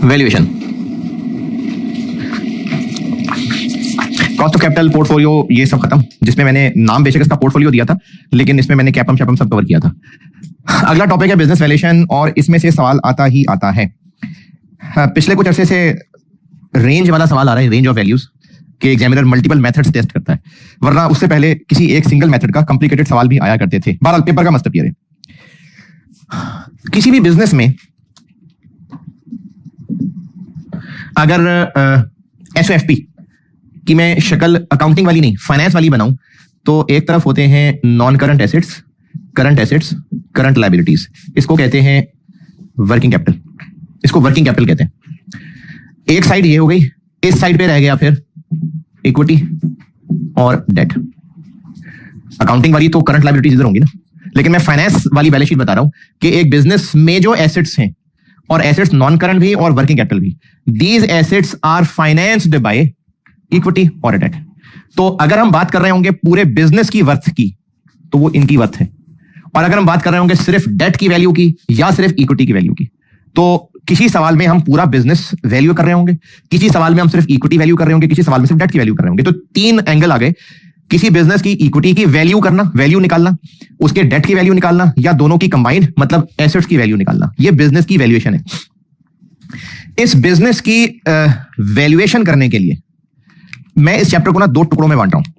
Valuation, cost of capital, portfolio, ये सब खत्म, जिसमें मैंने नाम बेशक इसका पोर्टफोलियो दिया था, लेकिन इसमें मैंने कैपम शैपम सब कवर किया था। अगला टॉपिक है बिजनेस वैल्यूएशन, और इसमें से सवाल आता ही आता है। पिछले कुछ अरसे से रेंज वाला सवाल आ रहा है, रेंज ऑफ वैल्यूज के एग्जामिनर मल्टीपल मेथड्स टेस्ट करता है, वरना उससे पहले किसी एक सिंगल मेथड का कॉम्प्लिकेटेड सवाल भी आया करते थे। बहरहाल पेपर का मस्त है। किसी भी बिजनेस में अगर एसओएफपी कि मैं शक्ल अकाउंटिंग वाली नहीं फाइनेंस वाली बनाऊं, तो एक तरफ होते हैं non current assets, current assets, current liabilities, इसको कहते हैं वर्किंग कैपिटल, इसको वर्किंग कैपिटल कहते हैं। एक साइड ये हो गई, इस साइड पे रह गया फिर इक्विटी और डेट। अकाउंटिंग वाली तो करंट लायबिलिटीज इधर होंगी ना, लेकिन मैं फाइनेंस वाली बैलेंस शीट बता रहा हूं कि एक बिजनेस में जो एसेट्स हैं, और एसेट्स नॉन करंट भी और वर्किंग कैपिटल भी, these assets are financed by equity और डेट। तो अगर हम बात कर रहे होंगे पूरे बिजनेस की वर्थ की, तो वो इनकी वर्थ है, और अगर हम बात कर रहे होंगे सिर्फ डेट की वैल्यू की या सिर्फ इक्विटी की वैल्यू की, तो किसी सवाल में हम पूरा बिजनेस वैल्यू कर रहे होंगे, किसी सवाल में हम सिर्फ इक्विटी वैल्यू कर रहे होंगे, किसी सवाल में सिर्फ डेट की वैल्यू कर रहे होंगे। तो तीन एंगल आ गए, किसी बिजनेस की इक्विटी की वैल्यू करना, वैल्यू निकालना, उसके डेट की वैल्यू निकालना, या दोनों की कंबाइंड मतलब एसेट्स की वैल्यू निकालना। ये बिजनेस की वैल्यूएशन है। इस बिजनेस की वैल्यूएशन करने के लिए मैं इस चैप्टर को ना दो टुकड़ों में बांट रहा हूं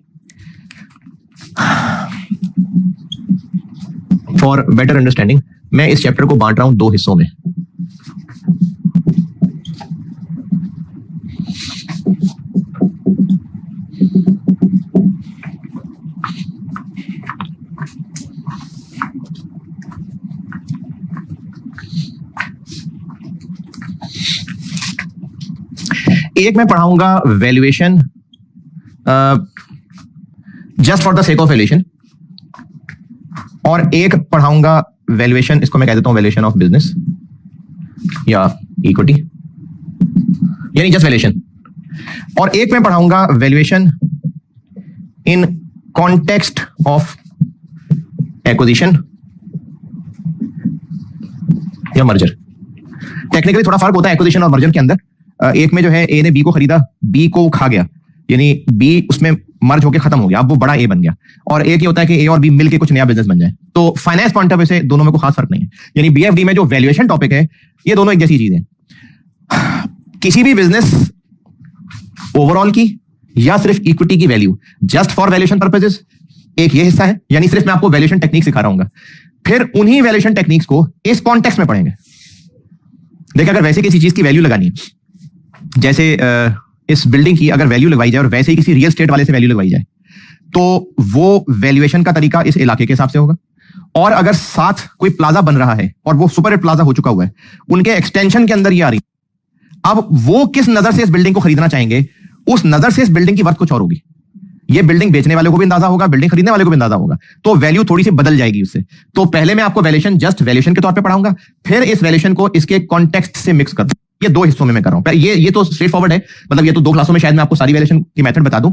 फॉर बेटर अंडरस्टैंडिंग। मैं इस चैप्टर को बांट रहा हूं दो हिस्सों में। एक मैं पढ़ाऊंगा valuation just for the sake of valuation, और एक पढ़ाऊंगा वैल्यूएशन, इसको मैं कह देता हूं वैल्यूएशन ऑफ बिजनेस या इक्विटी, यानी जस्ट वैल्यूएशन। और एक मैं पढ़ाऊंगा valuation in context of acquisition या मर्जर। टेक्निकली थोड़ा फर्क होता है एक्विजिशन और मर्जर के अंदर। एक में जो है ए ने बी को खरीदा, बी को खा गया, यानी बी उसमें मर्ज होकर खत्म हो गया, अब वो बड़ा ए बन गया। और एक ये होता है कि ए और बी मिलके कुछ नया बिजनेस बन जाए। तो फाइनेंस पॉइंट ऑफ व्यू से दोनों में कोई खास फर्क नहीं है। यानी बीएफडी में जो वैल्यूएशन टॉपिक है, ये दोनों एक जैसी चीज है। किसी भी बिजनेस ओवरऑल की या सिर्फ इक्विटी की value just for valuation purposes, एक ये हिस्सा है, यानी सिर्फ मैं आपको वैल्यूएशन टेक्निक सिखा रहा हूँ। फिर उन्हीं वैल्यूएशन टेक्निक्स को इस कॉन्टेक्स्ट में पढ़ेंगे। देखिए, अगर वैसे किसी चीज की वैल्यू लगानी है, जैसे इस बिल्डिंग की अगर वैल्यू लगवाई जाए और वैसे ही किसी रियल एस्टेट वाले से वैल्यू लगवाई जाए, तो वो वैल्यूएशन का तरीका इस इलाके के हिसाब से होगा। और अगर साथ कोई प्लाजा बन रहा है और वो सुपर हिट प्लाजा हो चुका हुआ है, उनके एक्सटेंशन के अंदर ये आ रही है, अब वो किस नजर से इस बिल्डिंग को खरीदना चाहेंगे, उस नजर से इस बिल्डिंग की वर्थ कुछ और होगी। ये बिल्डिंग बेचने वाले को भी अंदाजा होगा, बिल्डिंग खरीदने वाले को भी अंदाजा होगा, तो वैल्यू थोड़ी सी बदल जाएगी उससे। तो पहले मैं आपको वैल्यूएशन जस्ट वैल्यूएशन के तौर पे पढ़ाऊंगा, फिर इस वैल्यूएशन को इसके कॉन्टेक्स्ट से मिक्स कर, ये दो हिस्सों में मैं कर रहा हूं। ये तो स्ट्रेट फॉरवर्ड है, मतलब ये तो दो क्लासों में शायद मैं आपको सारी वैल्यूएशन की मेथड बता दूं।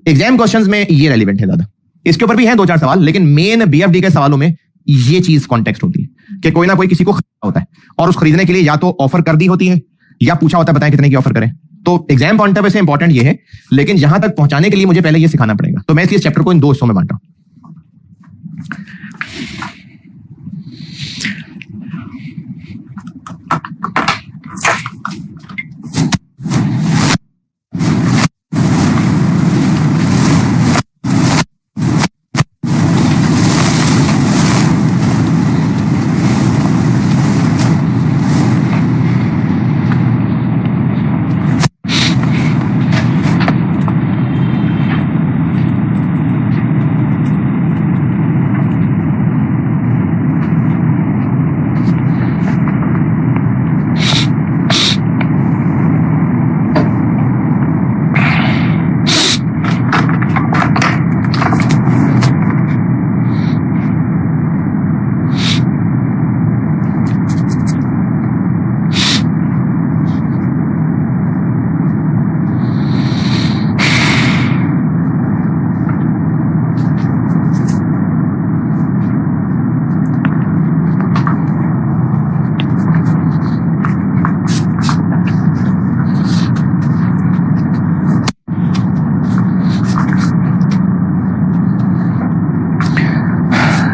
एग्जाम क्वेश्चंस में ये रेलिवेंट है ज्यादा, इसके ऊपर भी हैं दो चार सवाल, लेकिन मेन बीएफडी के सवालों में ये चीज कॉन्टेक्स्ट होती है कि कोई ना कोई किसी को खरीदना होता है और उस खरीदने के लिए या तो ऑफर कर दी होती है या पूछा होता है बताएं कितने की ऑफर करें। तो एग्जाम पॉइंट ऑफ व्यू से इंपॉर्टेंट ये है, लेकिन यहां तक पहुंचाने के लिए मुझे पहले ये सिखाना पड़ेगा। तो मैं इसलिए चैप्टर को इन दो हिस्सों में बांटा हूं।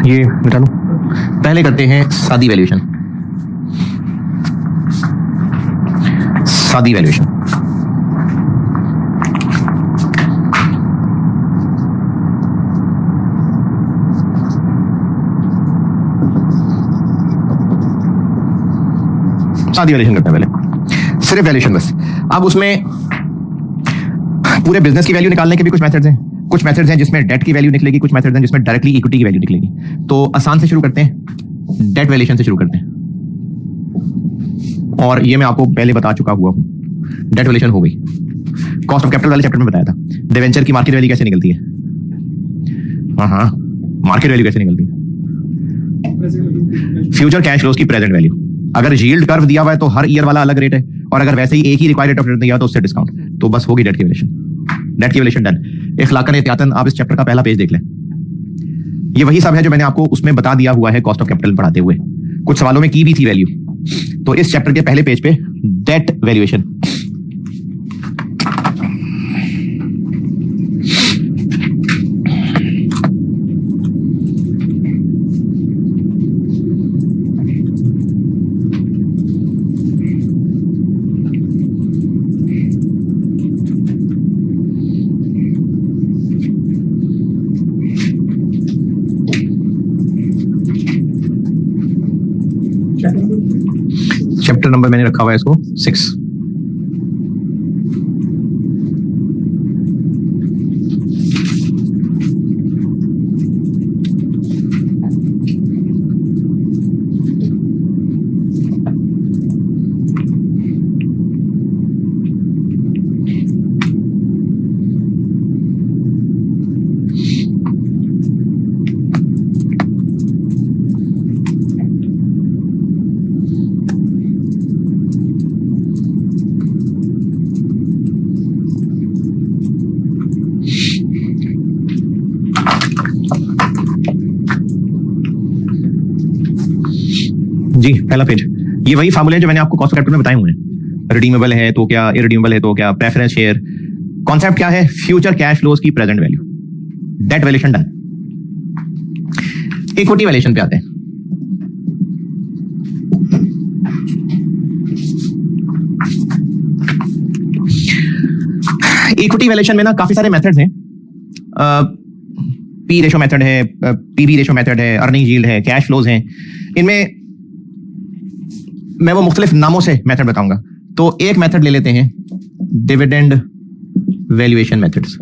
ये मिटा लो। पहले करते हैं सादी वैल्यूएशन। सादी वैल्यूएशन सादी वैल्यूएशन करते हैं पहले, सिर्फ वैल्यूएशन बस। अब उसमें पूरे बिजनेस की वैल्यू निकालने के भी कुछ मेथड्स हैं। कुछ मेथड्स हैं जिसमें डेट की वैल्यू निकलेगी, कुछ मेथड्स हैं जिसमें डायरेक्टली इक्विटी की वैल्यू निकलेगी। तो आसान से शुरू करते हैं, डेट वैल्यूएशन से शुरू करते हैं। और ये मैं आपको पहले बता चुका हुआ हूं, डेट वैल्यूएशन हो गई। कॉस्ट ऑफ कैपिटल वाले चैप्टर में बताया था, डिवेंचर की मार्केट वैल्यू कैसे निकलती है। हाँ, मार्केट वैल्यू कैसे निकलती है, फ्यूचर कैश फ्लोज की प्रेजेंट वैल्यू। अगर यील्ड कर्व दिया हुआ है तो हर ईयर वाला अलग रेट है, और अगर वैसे ही एक ही रिक्वायर्ड रेट ऑफ रिटर्न दिया तो उससे डिस्काउंट, तो बस होगी डेट की वैल्यूएशन। डेट की वैल्यूएशन डन। इखलाकन एहतियातन आप इस चैप्टर का पहला पेज देख लें। ये वही सब है जो मैंने आपको उसमें बता दिया हुआ है कॉस्ट ऑफ कैपिटल पढ़ाते हुए, कुछ सवालों में की भी थी वैल्यू। तो इस चैप्टर के पहले पेज पे डेट वैल्यूएशन। चैप्टर नंबर मैंने रखा हुआ है इसको 6। जी पहला पेज, ये वही फार्मूले जो मैंने आपको कॉस्ट ऑफ कैपिटल में बताए हुए हैं। रिडीमेबल है तो क्या, इरिडीमेबल है तो क्या, प्रेफरेंस शेयर। कॉन्सेप्ट क्या है, फ्यूचर कैश फ्लोज की present value. Debt valuation done. Equity valuation पे आते हैं। इक्विटी वैल्यूएशन में ना काफी सारे मेथड्स हैं। पी रेशो मेथड है, पीबी रेशो मेथड है, अर्निंग यील्ड है, कैश फ्लोज हैं। इनमें मैं वो मुख्तलिफ नामों से मेथड बताऊंगा। तो एक मेथड ले लेते हैं, डिविडेंड वैल्यूएशन मेथड्स।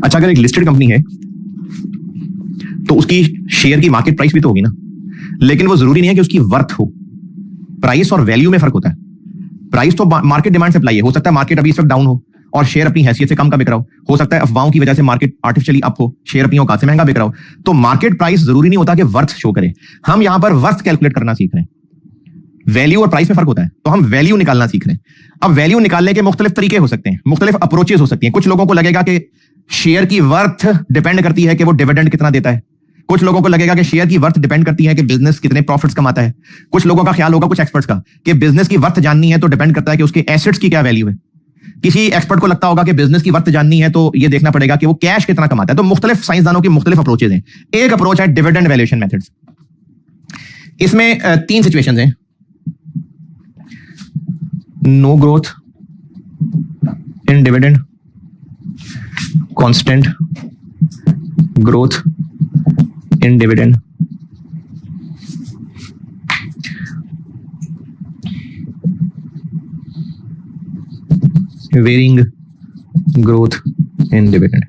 अच्छा, अगर एक लिस्टेड कंपनी है तो उसकी शेयर की मार्केट प्राइस भी तो होगी ना, लेकिन वो जरूरी नहीं है कि उसकी वर्थ हो। प्राइस और वैल्यू में फर्क होता है। प्राइस तो मार्केट डिमांड सप्लाई है। हो सकता है मार्केट अभी इस वक्त डाउन हो और शेयर अपनी हैसियत से कम का बिक रहा हो सकता है अफवाहों की वजह से मार्केट आर्टिफिशियली अप हो, शेयर अपनी औकात से महंगा बिक रहा हो। तो मार्केट प्राइस जरूरी नहीं होता कि वर्थ शो करे। हम यहां पर वर्थ कैलकुलेट करना सीख रहे हैं। वैल्यू और प्राइस में फर्क होता है, तो हम वैल्यू निकालना सीख रहे हैं। अब वैल्यू निकालने के मुख्तलिफ तरीके हो सकते हैं, मुख्तलिफ अप्रोचेस हो सकती हैं। कुछ लोगों को लगेगा कि शेयर की वर्थ डिपेंड करती है कि वो डिविडेंड कितना देता है। कुछ लोगों को लगेगा कि शेयर की वर्थ डिपेंड करती है कि बिजनेस कितने प्रॉफिट्स कमाता है। कुछ लोगों का ख्याल होगा, कुछ एक्सपर्ट्स का, कि बिजनेस की वर्थ जाननी है तो डिपेंड करता है कि उसके एसेट्स की क्या वैल्यू है। किसी एक्सपर्ट को लगता होगा कि बिजनेस की वर्थ जाननी है तो ये देखना पड़ेगा कि वो कैश कितना कमाता है। तो मुख्तलिफ साइंसदानों की मुख्तलिफ अप्रोचेज हैं। एक अप्रोच है डिविडेंड वैल्यूएशन मेथड्स। इसमें 3 सिचुएशंस हैं, no growth in dividend, constant growth in dividend, varying growth in dividend.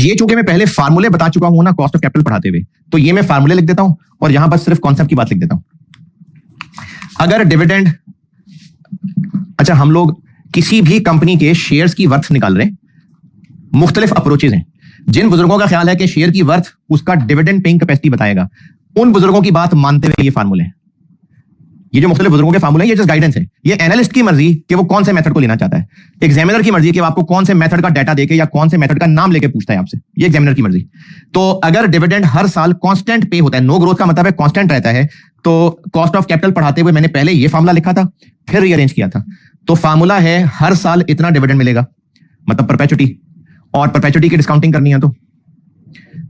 ये चूंकि मैं पहले फार्मूले बता चुका हूं ना कॉस्ट ऑफ कैपिटल पढ़ाते हुए, तो ये मैं फार्मूले लिख देता हूं और यहां पर सिर्फ कॉन्सेप्ट की बात लिख देता हूं। अगर डिविडेंड, अच्छा हम लोग किसी भी कंपनी के शेयर्स की वर्थ निकाल रहे हैं, मुख्तलिफ अप्रोचेज हैं। जिन बुजुर्गों का ख्याल है कि शेयर की वर्थ उसका डिविडेंड पेइंग कैपेसिटी बताएगा, उन बुजुर्गों की बात मानते हुए ये फार्मूले हैं। ये जो मुख्तलिफ बुजुर्गों के फार्मूले हैं, ये जस्ट गाइडेंस है। ये एनालिस्ट की मर्जी कि वो कौन से मेथड को लेना चाहता है, एग्जामिनर की मर्जी कि वो आपको कौन से मेथड का डाटा देके या कौन से मेथड का नाम लेके पूछता है आपसे, ये एग्जामिनर की मर्जी। तो अगर डिविडेंड हर साल कांस्टेंट पे होता है, नो ग्रोथ का मतलब है कांस्टेंट रहता है, तो कॉस्ट ऑफ कैपिटल पढ़ाते हुए मैंने पहले ये फार्मूला लिखा था, फिर रीअरेंज किया था। तो फार्मूला है हर साल इतना डिविडेंड मिलेगा, मतलब परपेचुटी, और परपेचुटी की डिस्काउंटिंग करनी है तो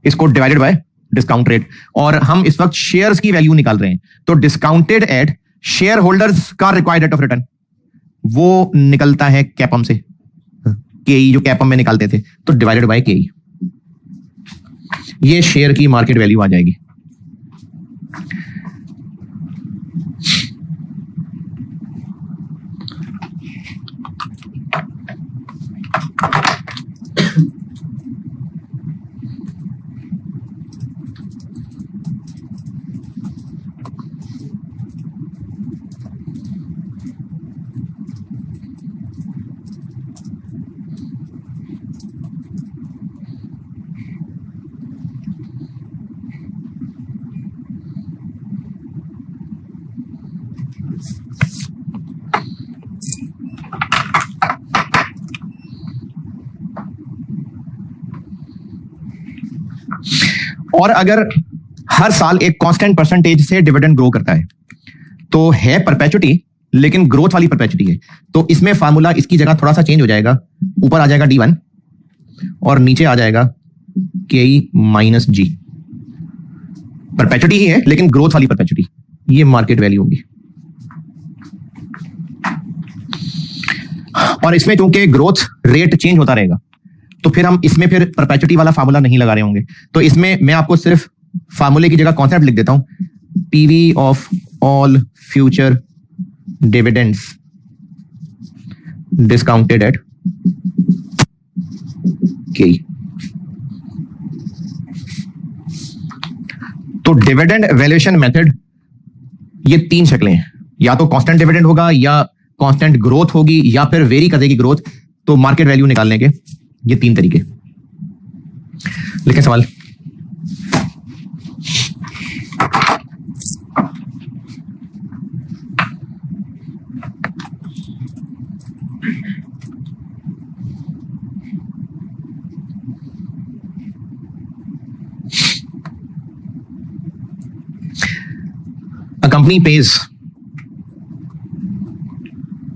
इसको डिवाइडेड बाय डिस्काउंट रेट, और हम इस वक्त शेयर्स की वैल्यू निकाल रहे हैं, तो डिस्काउंटेड एट शेयर होल्डर्स का रिक्वायर्ड रेट ऑफ रिटर्न वो निकलता है कैपम से, केई जो कैपम में निकालते थे, तो डिवाइडेड बाय केई, ये शेयर की मार्केट वैल्यू आ जाएगी। और अगर हर साल एक कांस्टेंट परसेंटेज से डिविडेंड ग्रो करता है, तो है परपेचुटी लेकिन ग्रोथ वाली परपेचुटी है, तो इसमें फार्मूला इसकी जगह थोड़ा सा चेंज हो जाएगा, ऊपर आ जाएगा D1 और नीचे आ जाएगा KE माइनस G। परपेचुटी ही है लेकिन ग्रोथ वाली परपेचुटी, ये मार्केट वैल्यू होगी। और इसमें चूंकि ग्रोथ रेट चेंज होता रहेगा, तो फिर हम इसमें फिर परपेचुटी वाला फार्मूला नहीं लगा रहे होंगे, तो इसमें मैं आपको सिर्फ फार्मूले की जगह कॉन्सेप्ट लिख देता हूं, PV of all future dividends discounted eight के। तो डिविडेंड वैल्यूएशन मेथड, ये तीन शक्लें हैं, या तो कांस्टेंट डिविडेंड होगा, या कांस्टेंट ग्रोथ होगी, या फिर वेरी करेगी ग्रोथ। तो मार्केट वैल्यू निकालने के ये तीन तरीके। लिखें सवाल।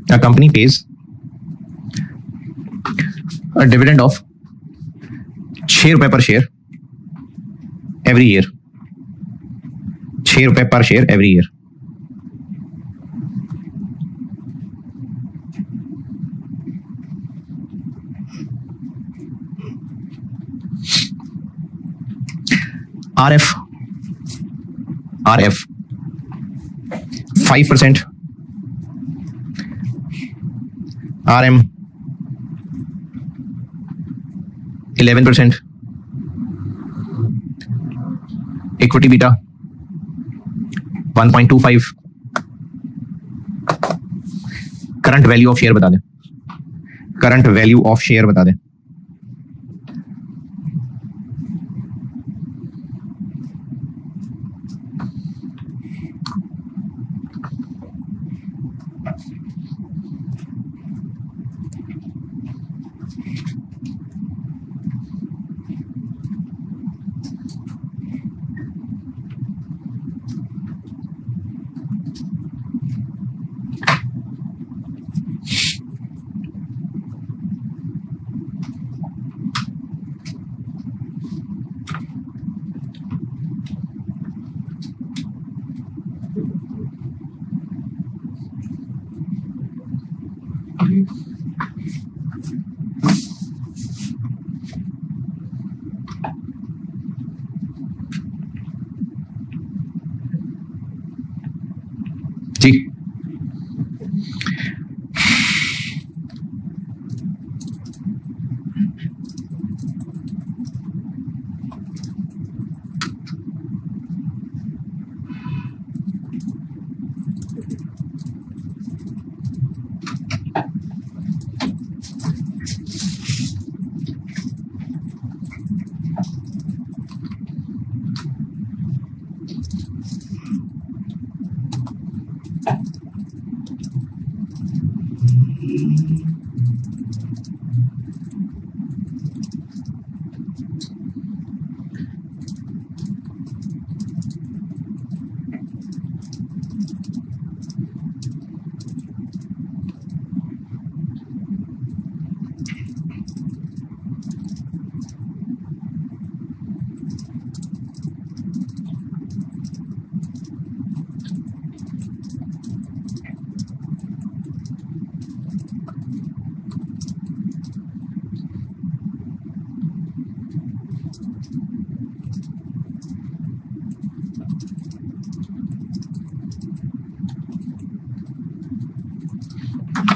A company pays a dividend of 6 रुपए पर शेयर एवरी ईयर, 6 रुपए पर share every year. RF 5%, RM 11%, equity beta 1.25, current value of share बता दें, करंट वैल्यू ऑफ शेयर बता दें। जी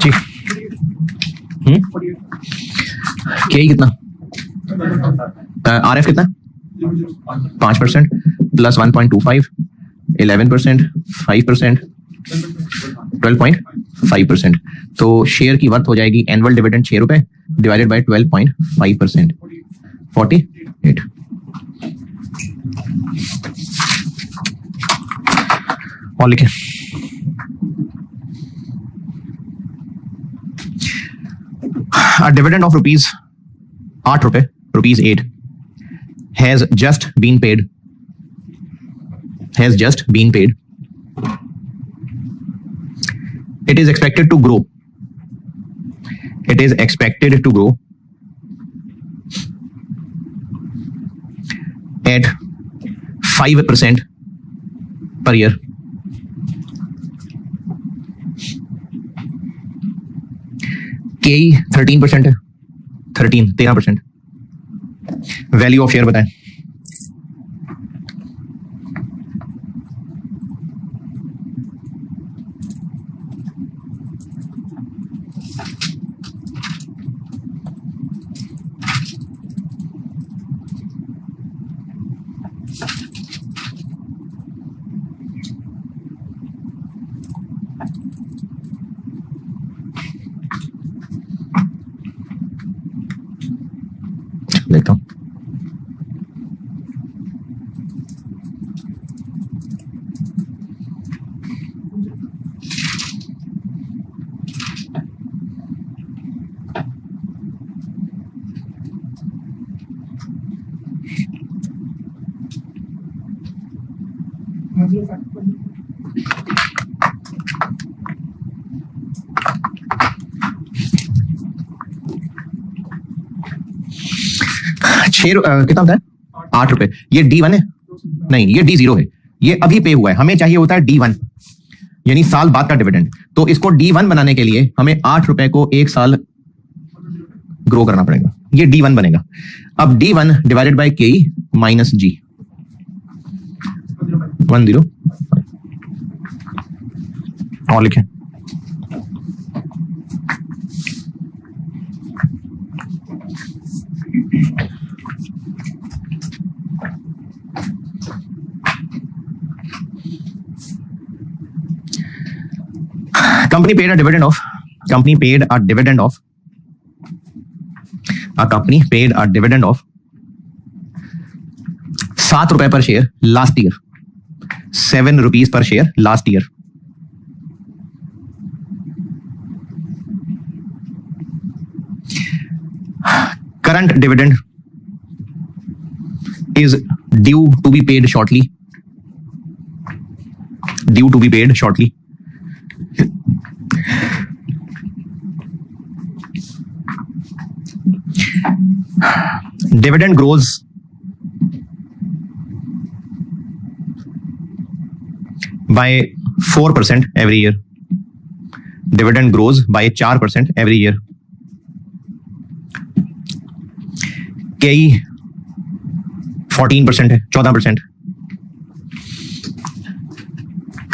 जी के कितना आर एफ कितना 5% प्लस 1.25 11% 5% 12.5%। तो शेयर की वर्थ हो जाएगी एनुअल डिविडेंड 6 रुपए डिवाइडेड बाय 12.5% 48। और लिखें a dividend of rupees 8 रुपए rupees 8 has just been paid it is expected to grow at 5% per year KE 13% है 13%। वैल्यू ऑफ शेयर बताएं। देखता हूं कितना होता है 8 रुपए। ये D1 है नहीं, ये D0 है, ये अभी पे हुआ है। हमें चाहिए होता है D1 यानी साल बाद का डिविडेंड। तो इसको D1 बनाने के लिए हमें 8 रुपए को एक साल ग्रो करना पड़ेगा, ये D1 बनेगा। अब D1 divided by KE minus G 10 और लिखें company paid a dividend of 7 रुपए पर share last year 7 rupees per share last year। Current dividend is due to be paid shortly dividend grows by 4% every year। Dividend grows by 4% every year। KE 14% है 14%।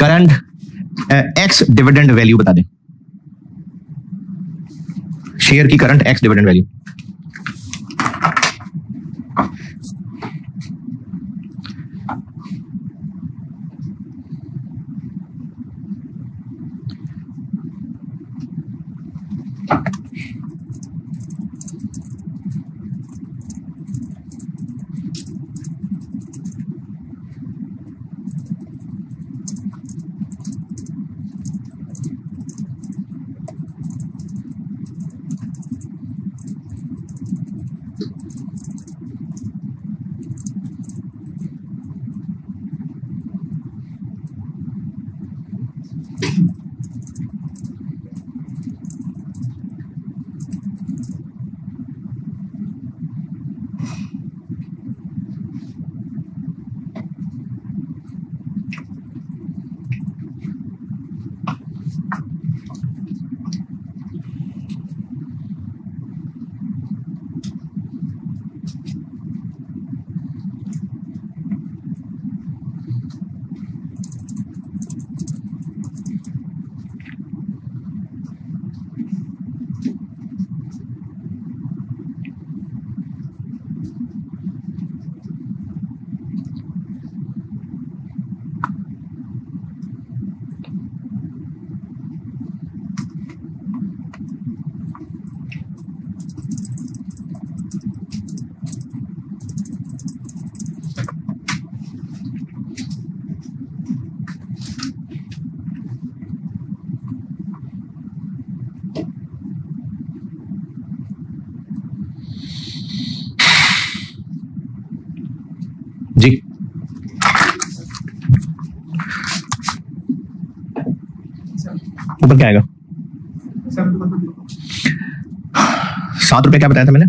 Current x dividend value बता दें, share की current x dividend value. ऊपर क्या आएगा? 7 रुपए क्या बताया था मैंने?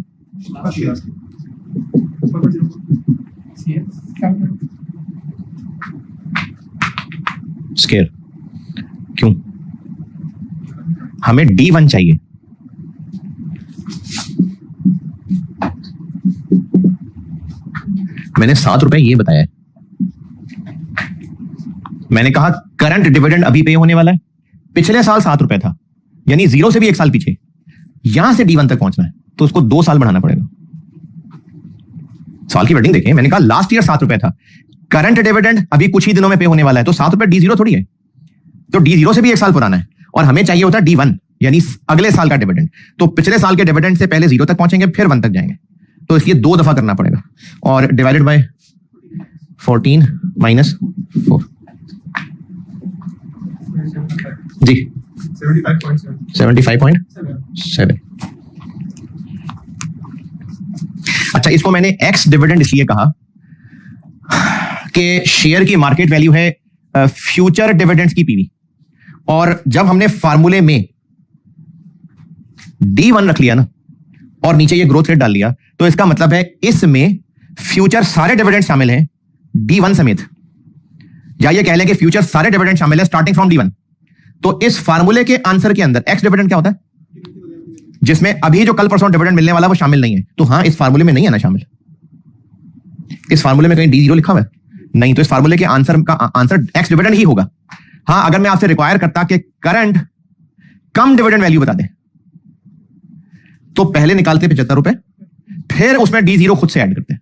स्केयर। क्यों? हमें D1 चाहिए। मैंने 7 रुपए ये बताया है। मैंने कहा करंट डिविडेंड अभी पे होने वाला है, पिछले साल 7 रुपए था, यानी 0 से भी 1 साल पीछे। यहां से D1 तक पहुंचना है तो उसको 2 साल बढ़ाना पड़ेगा। साल की वर्डिंग देखें, मैंने कहा लास्ट ईयर 7 रुपए था, करंट डिविडेंड अभी कुछ ही दिनों में पे होने वाला है, तो 7 रुपए D0 थोड़ी है, तो D0 से भी 1 साल पुराना है, और हमें चाहिए होता है D1 यानी अगले साल का डिविडेंड। तो पिछले साल के डिविडेंड से पहले 0 तक पहुंचेंगे, फिर 1 तक जाएंगे, तो इसलिए 2 दफा करना पड़ेगा, और डिवाइडेड बाय 14 माइनस 4 जी 75.7। अच्छा, इसको मैंने एक्स डिविडेंड इसलिए कहा कि शेयर की मार्केट वैल्यू है फ्यूचर डिविडेंड्स की पीवी, और जब हमने फार्मूले में D1 रख लिया ना और नीचे ये ग्रोथ रेट डाल लिया, तो इसका मतलब है इसमें फ्यूचर सारे डिविडेंड शामिल हैं D1 समेत, या ये कह लें कि फ्यूचर सारे डिविडेंड शामिल है स्टार्टिंग फ्रॉम D1। तो इस फार्मूले के आंसर के अंदर एक्स डिविडेंड क्या होता है, जिसमें अभी जो कल परसों डिविडेंड मिलने वाला वो शामिल नहीं है। तो हाँ, इस फार्मूले में नहीं है ना शामिल, इस फार्मूले में कहीं D0 लिखा हुआ है नहीं, तो इस फार्मूले के आंसर का आंसर एक्स डिविडेंड ही होगा। हाँ, अगर मैं आपसे रिक्वायर करता कि करंट कम डिविडेंड वैल्यू बता दे, तो पहले निकालते 75 रुपए, फिर उसमें D0 खुद से ऐड करते।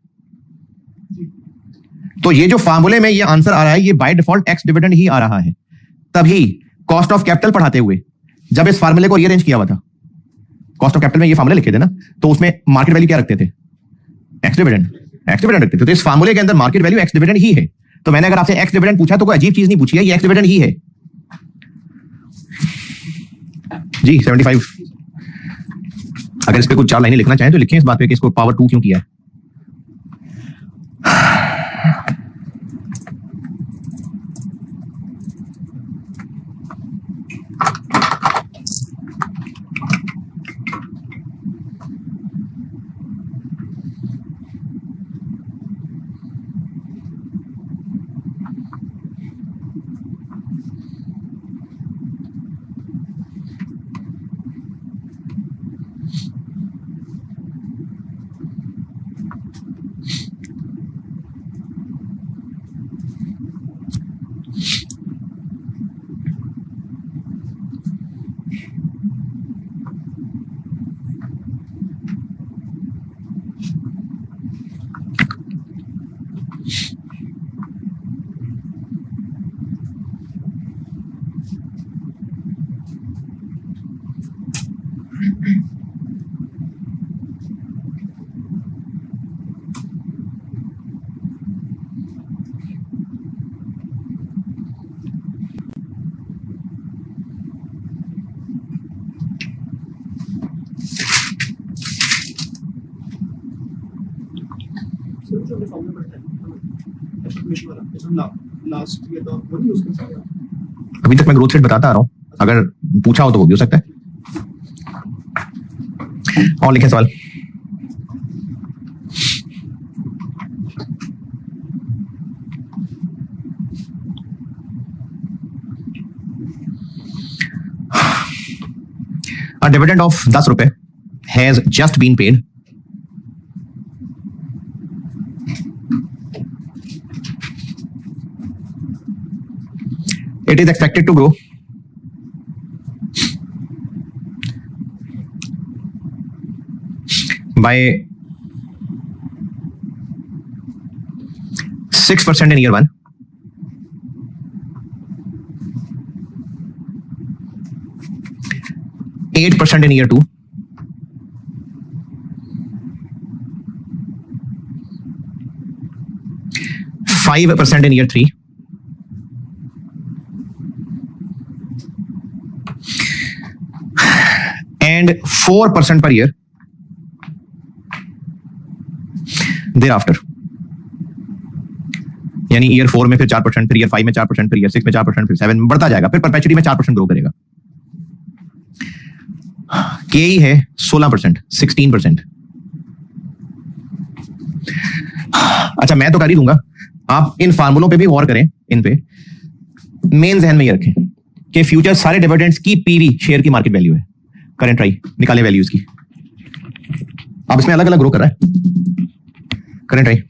तो ये जो फार्मूले में ये आंसर आ रहा है, ये बाय डिफॉल्ट एक्स डिविडेंड ही आ रहा है। तभी कॉस्ट ऑफ कैपिटल पढ़ाते हुए जब इस फार्मूले को रीअरेंज किया हुआ था, कॉस्ट ऑफ कैपिटल में ये फार्मूले लिखे थे ना, तो उसमें मार्केट वैल्यू क्या रखते थे? एक्स डिविडेंड रखते थे। तो इस फार्मूले के अंदर मार्केट वैल्यू एक्स डिविडेंड ही है। तो मैंने अगर आपसे एक्स डिविडेंड पूछा तो कोई अजीब चीज नहीं पूछी है, ये एक्स डिविडेंड ही है जी। 75। अगर इस पे कुछ 4 लाइनें लिखना चाहें तो लिखें इस बात पे कि इसको पावर 2 क्यों किया है। अभी तक मैं ग्रोथ रेट बताता आ रहा हूं, अगर पूछा हो तो वो भी हो सकता है। और लिखें सवाल। A dividend of 10 रुपए has just been paid. It is expected to grow by 6% in year 1, 8% in year 2, and 5% in year 3, and 4% per year thereafter। यानी ईयर 4 में फिर 4%, फिर ईयर 5 में 4%, फिर ईयर 6 में 4%, फिर 7 में बढ़ता जाएगा, फिर परपेचुटी में 4% ग्रो करेगा। केई है 16%, 16%। अच्छा, मैं तो कर ही दूंगा, आप इन फार्मूलों पे भी गौर करें, इन पे मेन जहन में ये रखें कि फ्यूचर सारे डिविडेंड्स की पीवी शेयर की मार्केट वैल्यू है। करंट ट्राई निकालें वैल्यूज की, अब इसमें अलग अलग ग्रो कर रहा है। करंट ट्राई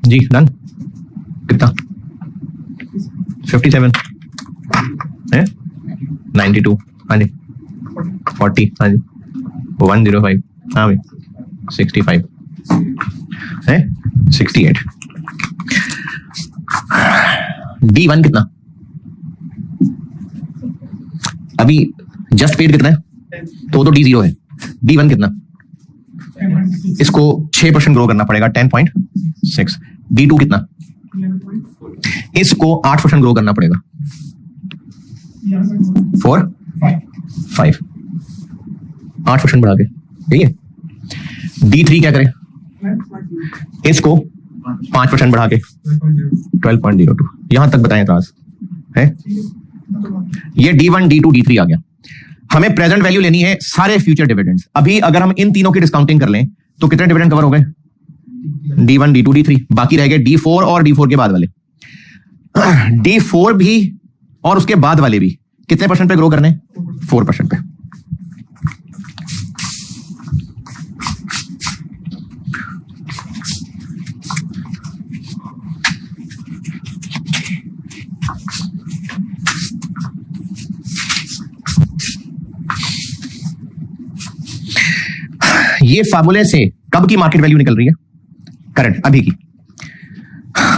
जी डन। कितना 57 है 92 हाँ जी 40 हाँ जी 105 हाँ भाई 65 है 68। D1 कितना अभी जस्ट पेड कितना है तो D0 है। D1 कितना इसको 6% ग्रो करना पड़ेगा 10.6। D2 कितना इसको 8% ग्रो करना पड़ेगा 4.5 8% बढ़ा के ठीक है। D3 क्या करें इसको 5% बढ़ा के 12.02 यहां तक बताएं तो है। ये D1 D2 D3 आ गया। हमें प्रेजेंट वैल्यू लेनी है सारे फ्यूचर डिविडेंड्स। अभी अगर हम इन तीनों की डिस्काउंटिंग कर लें तो कितने डिविडेंड कवर हो गए D1 D2 D3 बाकी रह गए D4 और D4 के बाद वाले। D4 भी और उसके बाद वाले भी कितने परसेंट पे ग्रो करने 4% पे। ये फार्मूले से कब की मार्केट वैल्यू निकल रही है करंट अभी की।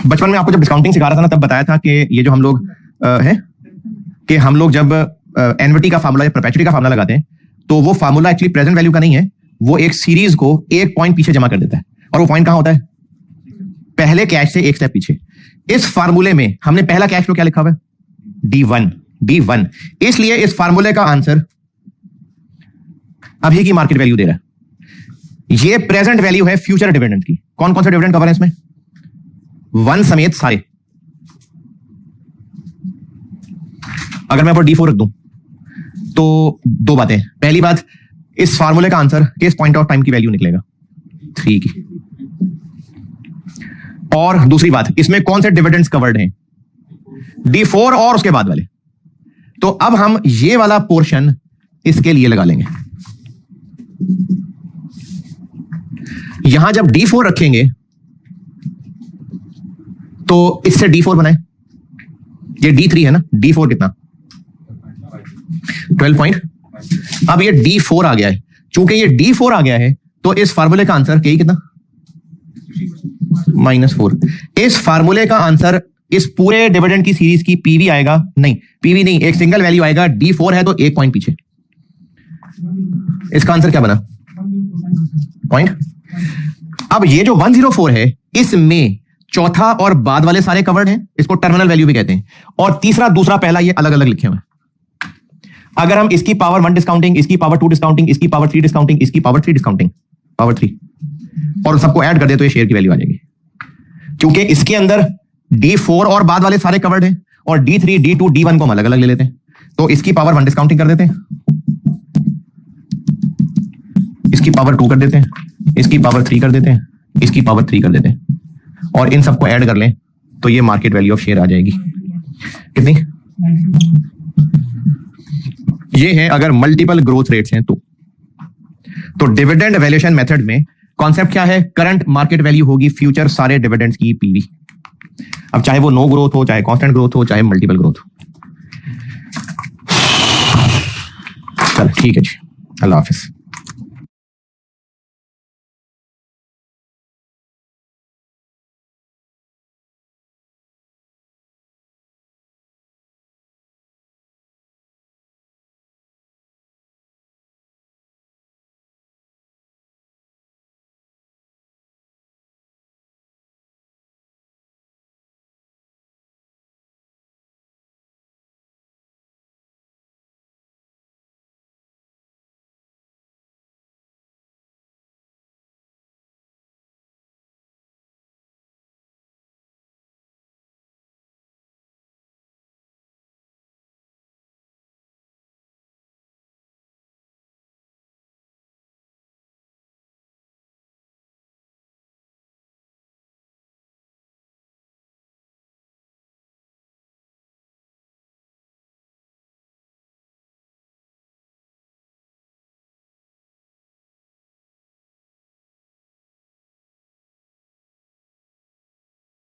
बचपन में आपको जब डिस्काउंटिंग सिखा रहा था ना तब बताया था कि ये जो हम लोग है कि हम लोग जब एनविटी का फार्मूला या परपेचुइटी का फार्मूला लगाते हैं तो वो फार्मूला एक्चुअली प्रेजेंट वैल्यू का नहीं है, वो एक सीरीज को एक पॉइंट पीछे जमा कर देता है। और वो पॉइंट कहां होता है पहले कैश से एक स्टेप पीछे। इस फार्मूले में हमने पहला कैश फ्लो क्या लिखा हुआ है D1। इसलिए इस फार्मूले का आंसर अभी की मार्केट वैल्यू दे रहा है। ये प्रेजेंट वैल्यू है फ्यूचर डिविडेंड की। कौन कौन से डिविडेंड कवर है इसमें 1 समेत सारे। अगर मैं D4 रख दूं तो दो बातें। पहली बात इस फार्मूले का आंसर किस पॉइंट ऑफ टाइम की वैल्यू निकलेगा 3 की। और दूसरी बात इसमें कौन से डिविडेंड्स कवर्ड हैं D4 और उसके बाद वाले। तो अब हम ये वाला पोर्शन इसके लिए लगा लेंगे। यहां जब D4 रखेंगे तो इससे D4 बनाए। ये D3 है ना D4 कितना 12 अब ये D4 आ गया है। चूंकि ये D4 आ गया है तो इस फार्मूले का आंसर के कितना -4। इस फार्मूले का आंसर इस पूरे डिविडेंड की सीरीज की पीवी आएगा नहीं, पीवी नहीं एक सिंगल वैल्यू आएगा। D4 है तो एक पॉइंट पीछे। इसका आंसर क्या बना पॉइंट। अब ये जो 104 है इसमें चौथा और बाद वाले सारे कवर्ड हैं, इसको टर्मिनल वैल्यू भी कहते हैं। और तीसरा दूसरा पहला ये अलग अलग लिखे हुए हैं। अगर हम इसकी पावर 1 डिस्काउंटिंग, इसकी पावर 2 डिस्काउंटिंग, इसकी पावर 3 डिस्काउंटिंग, इसकी पावर 3 डिस्काउंटिंग पावर 3 और सबको ऐड कर दे तो ये शेयर की वैल्यू आ जाएगी। क्योंकि इसके अंदर D4 और बाद वाले सारे कवर्ड हैं और D3 D2 D1 को हम अलग अलग ले लेते हैं। तो इसकी पावर 1 डिस्काउंटिंग कर देते हैं, इसकी पावर 2 कर देते हैं, इसकी पावर 3 कर देते हैं, इसकी पावर 3 कर देते हैं और इन सबको ऐड कर लें तो ये मार्केट वैल्यू ऑफ शेयर आ जाएगी कितनी। ये है अगर मल्टीपल ग्रोथ रेट्स हैं तो डिविडेंड वैल्यूएशन मेथड में कॉन्सेप्ट क्या है करंट मार्केट वैल्यू होगी फ्यूचर सारे डिविडेंड्स की पीवी। अब चाहे वो नो ग्रोथ हो, चाहे कांस्टेंट ग्रोथ हो, चाहे मल्टीपल ग्रोथ हो। चल ठीक है जी, अल्लाह हाफिज।